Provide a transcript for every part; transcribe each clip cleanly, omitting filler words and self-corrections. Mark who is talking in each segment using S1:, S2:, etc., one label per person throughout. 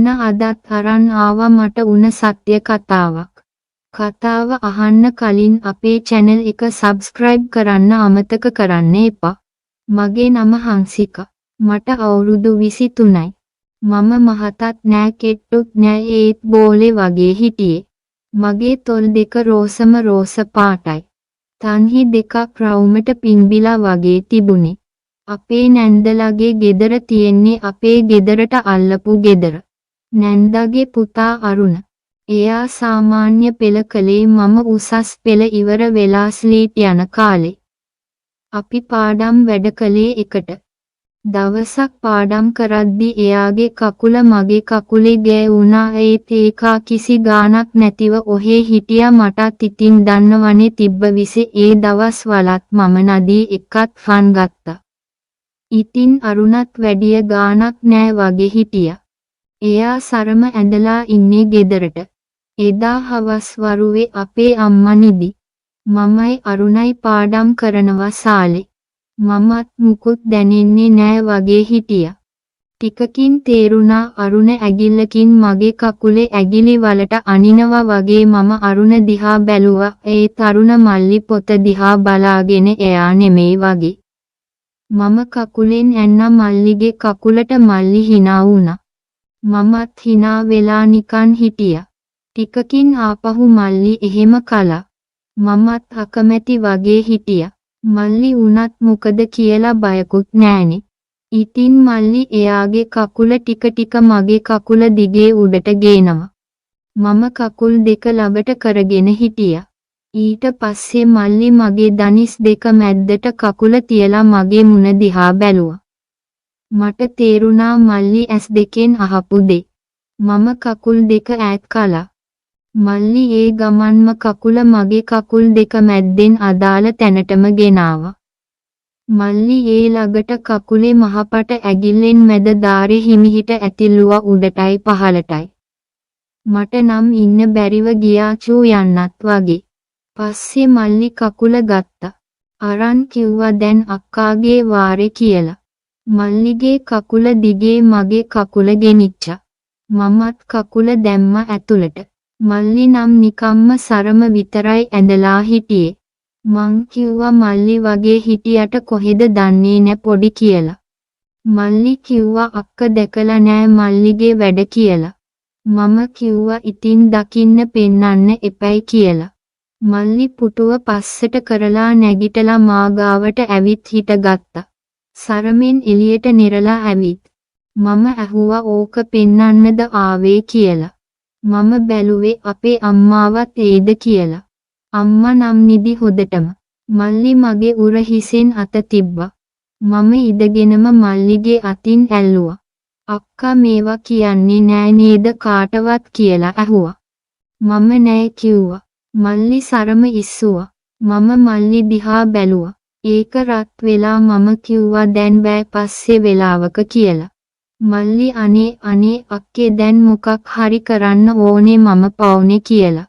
S1: ඔන්න අදත් අරන් ආවා මට උන සත්‍ය කතාවක්. කතාව අහන්න කලින් අපේ channel එක subscribe කරන්න අමතක කරන්න එපා. මගේ නම හංසිකා. මට අවුරුදු 23යි. මම මහතත් නෑ කෙට්ටුත් නෑ ඒත් බෝලේ වගේ හිටියේ. මගේ තොල් දෙක රෝසම රෝස පාටයි. තන්හි දෙකක් රවුමට පිම්බිලා වගේ තිබුණේ. අපේ නැන්දලගේ ගෙදර තියෙන්නේ අපේ ගෙදරට අල්ලපු ගෙදර. නැන්දගේ පුතා අරුණ. එයා සාමාන්‍ය පෙළ කළේ මම උසස් පෙළ ඉවර වෙලා ස්ලීට් යන කාලේ. අපි පාඩම් වැඩ කළේ එකට. දවසක් පාඩම් කරද්දී එයාගේ කකුල මගේ කකුලේ ගෑවුණා. ඒත් ඒකා කිසි ගානක් නැතිව ඔහේ හිටියා. මටත් ඉතින් දන්නවනේ තිබ්බ විසේ ඒ දවස් වලත් මම නදී එක්කත් ෆන් ගත්තා. ඉතින් අරුණත් වැඩිය ගානක් නෑ වගේ හිටියා. එයා සරම ඇඳලා ඉන්නේ ගෙදරට. එදා හවස් වරුවේ අපේ අම්මා නිදි. මමයි අරුණයි පාඩම් කරනවා සාලේ. මමත් මුකුත් දැනෙන්නේ නෑ වගේ හිටියා. ටිකකින් තේරුණා අරුණ ඇගිල්ලකින් මගේ කකුලේ ඇගිලි වලට අනිනවා වගේ. මම අරුණ දිහා බැලුවා. ඒත් අරුණ මල්ලි පොත දිහා බලාගෙන එයා නෙමෙයි වගේ. මම කකුලෙන් ඇන්න මල්ලිගේ කකුලට. මල්ලි hina වුණා. මමත් hina වෙලා නිකන් හිටියා. ටිකකින් ආපහු මල්ලි එහෙම කළා. මමත් අකමැති වගේ හිටියා. මල්ලි උනත් මොකද කියලා බයකුත් නෑනේ. ඉතින් මල්ලි එයාගේ කකුල ටික ටික මගේ කකුල දිගේ උඩට ගේනවා. මම කකුල් දෙක ළඟට කරගෙන හිටියා. ඊට පස්සේ මල්ලි මගේ දනිස් දෙක මැද්දට කකුල තියලා මගේ මුණ දිහා බැලුවා. මට තේරුණා මල්ලි ඇස් දෙකෙන් අහපු දේ. මම කකුල් දෙක ඈත් කළා. මල්ලි ඒ ගමන්ම කකුල මගේ කකුල් දෙක මැද්දෙන් අදාළ තැනටම ගෙනාවා. මල්ලි ඒ ළඟට කකුලේ මහපට ඇගිල්ලෙන් මැද දාරේ හිමිහිට ඇතිල්ලුවා උඩටයි පහළටයි. මට නම් ඉන්න බැරිව ගියා චූ යන්නත් වගේ. පස්සේ මල්ලි කකුල ගත්තා. අරන් කිව්වා දැන් අක්කාගේ වාරේ කියලා. මල්ලිගේ කකුල දිගේ මගේ කකුල ගෙනිච්චා. මමත් කකුල දැම්ම ඇතුළට. මල්ලි නම් නිකම්ම සරම විතරයි ඇඳලා හිටියේ. මං කිව්වා මල්ලි වගේ හිටියට කොහෙද දන්නේ නැ පොඩි කියලා. මල්ලි කිව්වා අක්ක දැකලා නෑ මල්ලිගේ වැඩ කියලා. මම කිව්වා ඉතින් දකින්න පෙන්නන්න එපයි කියලා. මල්ලි පුටුව පස්සට කරලා නැගිටලා මා ගාවට ඇවිත් හිටගත්තා. සරමෙන් එළියට නිරලා ඇවිත්. මම ඇහුවා ඕක පෙන්නන්නද ආවේ කියලා. මම බැලුවේ අපේ අම්මාවත් ඒද කියලා. අම්මා නම් නිදි හොදටම. මල්ලි මගේ උර හිසෙන් අත තිබ්බා. මම ඉදගෙනම මල්ලිගේ අතින් ඇල්ලුවා. අක්කා මේවා කියන්නේ නෑ නේද කාටවත් කියලා ඇහුවා. මම නෑ කිව්වා. මල්ලි සරම ඉස්සුවා. මම මල්ලි දිහා බැලුවා. ඒක රත් වෙලා මම කිව්වා දැන් බෑ පස්සේ වෙලාවක කියලා. මල්ලි අනේ අක්කේ දැන් මොකක් හරි කරන්න ඕනේ මම පවුනේ කියලා.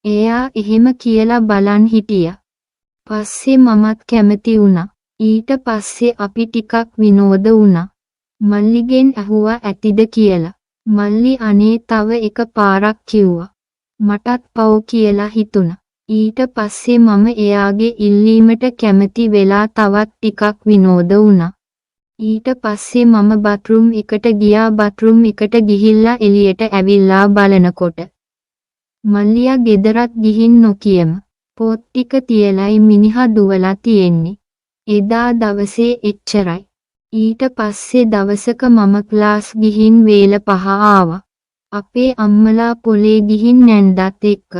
S1: එයා එහෙම කියලා බලන් හිටියා. පස්සේ මමත් කැමති වුණා. ඊට පස්සේ අපි ටිකක් විනෝද වුණා. මල්ලිගෙන් ඇහුවා ඇතිද කියලා. මල්ලි අනේ තව එක පාරක් කිව්වා. මටත් පව් කියලා හිතුණා. ඊට පස්සේ මම එයාගේ ඉල්ලීමට කැමති වෙලා තවත් ටිකක් විනෝද වුණා. ඊට පස්සේ මම බත්රූම් එකට ගියා. බත්රූම් එකට ගිහිල්ලා එළියට ඇවිල්ලා බලනකොට මල්ලියා ගෙදරත් ගිහින් නොකියම පොත් ටික තියලයි මිනිහා දුවලා තියෙන්නේ. එදා දවසේ එච්චරයි. ඊට පස්සේ දවසක මම ක්ලාස් ගිහින් වේල 5 ආවා. අපේ අම්මලා පොලේ ගිහින් නැන්දත් එක්ක.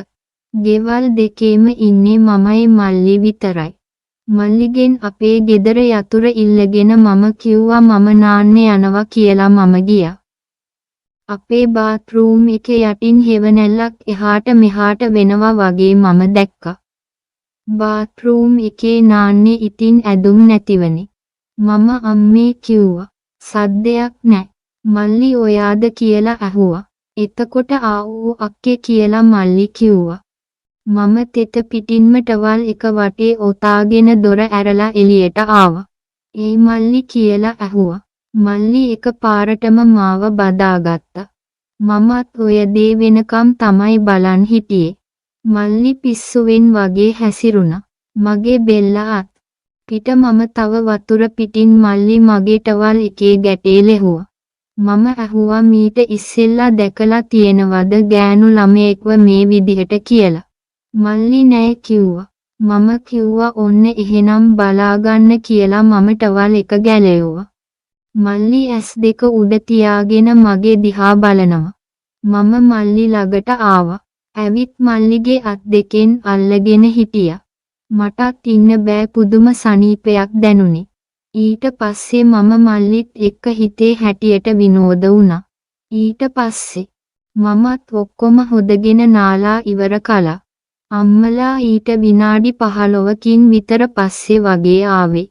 S1: ගෙවල් දෙකේම ඉන්නේ මමයි මල්ලි විතරයි. මල්ලිගෙන් අපේ ගෙදර යතුර ඉල්ලගෙන මම කිව්වා මම නාන්න යනවා කියලා මම ගියා. අපේ බාත්රූම් එකේ යටින් හෙවණැල්ලක් එහාට මෙහාට වෙනවා වගේ මම දැක්කා. බාත්රූම් එකේ නාන්නේ ඉතින් ඇඳුම් නැතිවනේ. මම අම්මේ කිව්වා. සද්දයක් නැහැ. මල්ලි ඔයාද කියලා ඇහුවා. එතකොට ආවෝ අක්කේ කියලා මල්ලි කිව්වා. මම තෙත පිටින්ම ටවල් එක වටේ ඔතාගෙන දොර ඇරලා එළියට ආවා. "ඒ මල්ලි" කියලා ඇහුවා. මල්ලි එක පාරටම මාව බදාගත්තා. මමත් ඔය දේ වෙනකම් තමයි බලන් හිටියේ. මල්ලි පිස්සුවෙන් වගේ හැසිරුණා. මගේ බෙල්ල අත් පිට මම තව වතුර පිටින් මල්ලි මගේ ටවල් එකේ ගැටේ ලැහුවා. මම ඇහුවා මීට ඉස්සෙල්ලා දැකලා තියෙනවද ගෑනු ළමයෙක්ව මේ විදිහට කියලා. මල්ලි නෑ කිව්වා. මම කිව්වා ඔන්න එහෙනම් බලාගන්න කියලා මම ටවල් එක ගැලෙව්වා. මල්ලි ඇස් දෙක උඩ තියාගෙන මගේ දිහා බලනවා. මම මල්ලි ළඟට ආවා. ඇවිත් මල්ලිගේ අත් දෙකෙන් අල්ලගෙන හිටියා. මටත් ඉන්න බෑ පුදුම සනීපයක් දැනුනේ. ඊට පස්සේ මම මල්ලිත් එක්ක හිතේ හැටියට විනෝද වුණා. ඊට පස්සේ මමත් ඔක්කොම හොදගෙන නාලා ඉවර කළා. අම්මලා ඊට විනාඩි 15කින් විතර පස්සේ වගේ ආවේ.